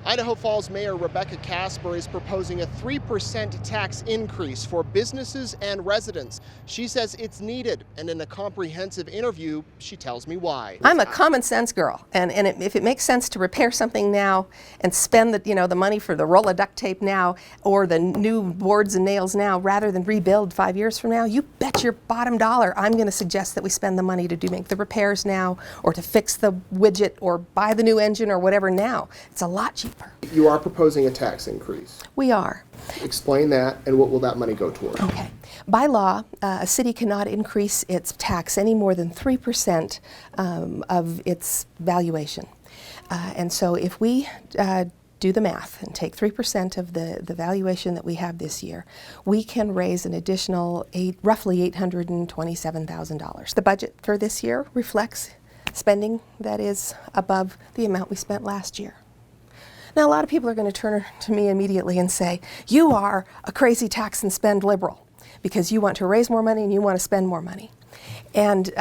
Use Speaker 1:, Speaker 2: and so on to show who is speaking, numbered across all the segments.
Speaker 1: Idaho Falls Mayor Rebecca Casper is proposing a 3% tax increase for businesses and residents. She says it's needed, and in a comprehensive interview, she tells me why.
Speaker 2: I'm a common sense girl, and if it makes sense to repair something now and spend the money for the roll of duct tape now or the new boards and nails now rather than rebuild 5 years from now, you bet your bottom dollar I'm going to suggest that we spend the money to make the repairs now or to fix the widget or buy the new engine or whatever now. It's a lot cheaper.
Speaker 1: You are proposing a tax increase.
Speaker 2: We are.
Speaker 1: Explain that, and what will that money go toward?
Speaker 2: Okay. By law, a city cannot increase its tax any more than 3% of its valuation. And so if we do the math and take 3% of the valuation that we have this year, we can raise an additional roughly $827,000. The budget for this year reflects spending that is above the amount we spent last year. Now, a lot of people are going to turn to me immediately and say, you are a crazy tax and spend liberal because you want to raise more money and you want to spend more money. And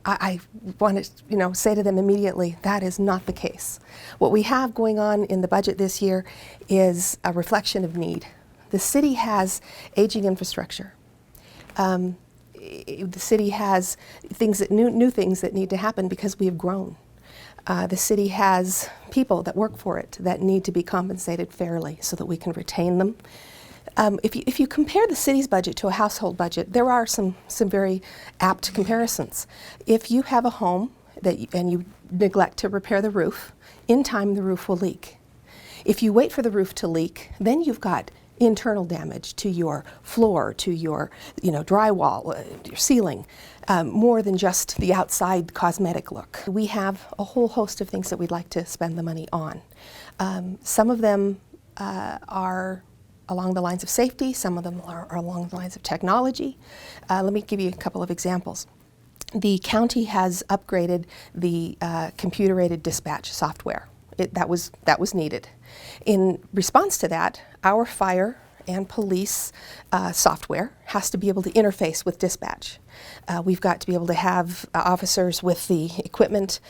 Speaker 2: I want to say to them immediately, that is not the case. What we have going on in the budget this year is a reflection of need. The city has aging infrastructure. The city has new things that need to happen because we have grown. The city has people that work for it that need to be compensated fairly so that we can retain them. If you compare the city's budget to a household budget, there are some very apt comparisons. If you have a home and you neglect to repair the roof, in time the roof will leak. If you wait for the roof to leak, then you've got internal damage to your floor, to your drywall, your ceiling, more than just the outside cosmetic look. We have a whole host of things that we'd like to spend the money on. Some of them are along the lines of safety, some of them are along the lines of technology. Let me give you a couple of examples. The county has upgraded the computer-aided dispatch software. That was needed. In response to that, our fire and police software has to be able to interface with dispatch. We've got to be able to have officers with the equipment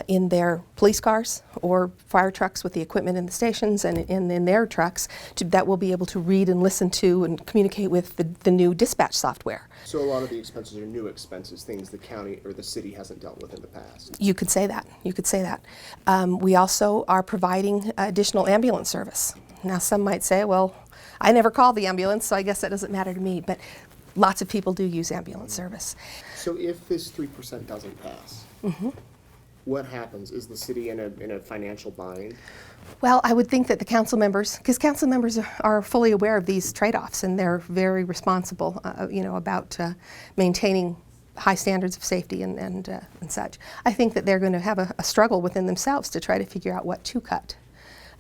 Speaker 2: in their police cars or fire trucks with the equipment in the stations and in their trucks that will be able to read and listen to and communicate with the new dispatch software.
Speaker 1: So a lot of the expenses are new expenses, things the county or the city hasn't dealt with in the past.
Speaker 2: You could say that. You could say that. We also are providing additional ambulance service. Now some might say, well, I never called the ambulance, so I guess that doesn't matter to me, but lots of people do use ambulance service.
Speaker 1: So if this 3% doesn't pass, what happens? Is the city in a financial bind?
Speaker 2: Well, I would think that the council members, because council members are fully aware of these trade-offs and they're very responsible, about maintaining high standards of safety and such. I think that they're going to have a struggle within themselves to try to figure out what to cut.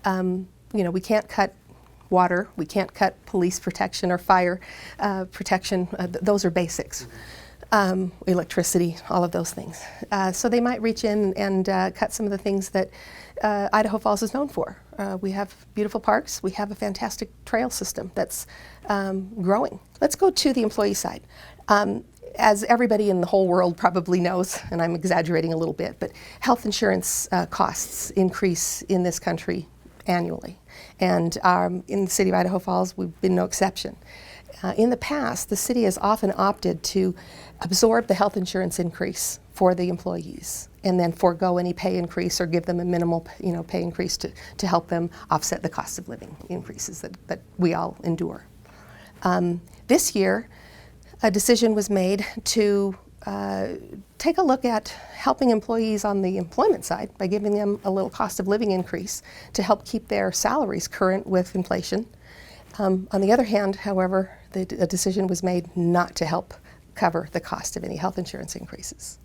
Speaker 2: We can't cut water, we can't cut police protection or fire protection. Those are basics. Electricity, all of those things. So they might reach in and cut some of the things that Idaho Falls is known for. We have beautiful parks, we have a fantastic trail system that's growing. Let's go to the employee side. As everybody in the whole world probably knows, and I'm exaggerating a little bit, but health insurance costs increase in this country annually. And in the city of Idaho Falls, we've been no exception. In the past, the city has often opted to absorb the health insurance increase for the employees and then forego any pay increase or give them a minimal pay increase to help them offset the cost of living increases that we all endure. This year, a decision was made to take a look at helping employees on the employment side by giving them a little cost of living increase to help keep their salaries current with inflation. On the other hand, however, a decision was made not to help cover the cost of any health insurance increases.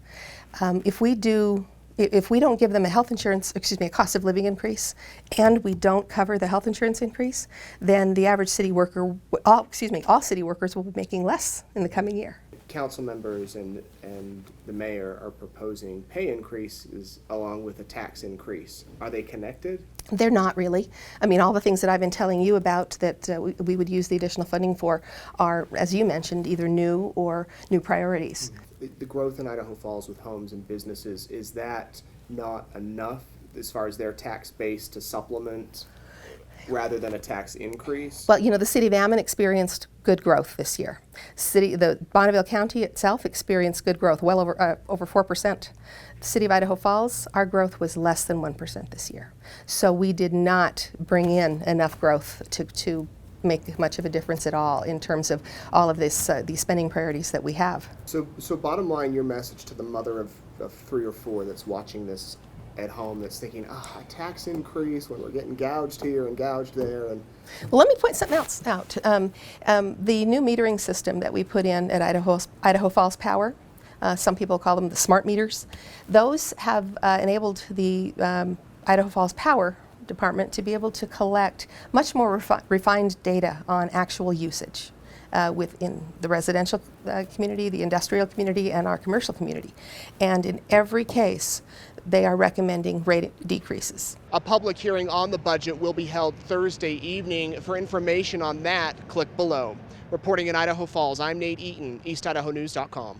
Speaker 2: If we don't give them a cost of living increase, and we don't cover the health insurance increase, then the average city worker, all city workers will be making less in the coming year.
Speaker 1: Council members and the mayor are proposing pay increases along with a tax increase. Are they connected?
Speaker 2: They're not really. I mean, all the things that I've been telling you about that we would use the additional funding for are, as you mentioned, either new or new priorities.
Speaker 1: The growth in Idaho Falls with homes and businesses, is that not enough as far as their tax base to supplement rather than a tax increase?
Speaker 2: Well, the city of Ammon experienced good growth this year. The Bonneville County itself experienced good growth, well over 4%. The city of Idaho Falls, our growth was less than 1% this year. So we did not bring in enough growth to make much of a difference at all in terms of all of these spending priorities that we have.
Speaker 1: So bottom line, your message to the mother of 3 or 4 that's watching this at home, that's thinking, a tax increase when we're getting gouged here and gouged there. And
Speaker 2: well, let me point something else out. The new metering system that we put in at Idaho Falls Power, some people call them the smart meters, those have enabled the Idaho Falls Power Department to be able to collect much more refined data on actual usage within the residential community, the industrial community, and our commercial community. And in every case, they are recommending rate decreases.
Speaker 1: A public hearing on the budget will be held Thursday evening. For information on that, click below. Reporting in Idaho Falls, I'm Nate Eaton, EastIdahoNews.com.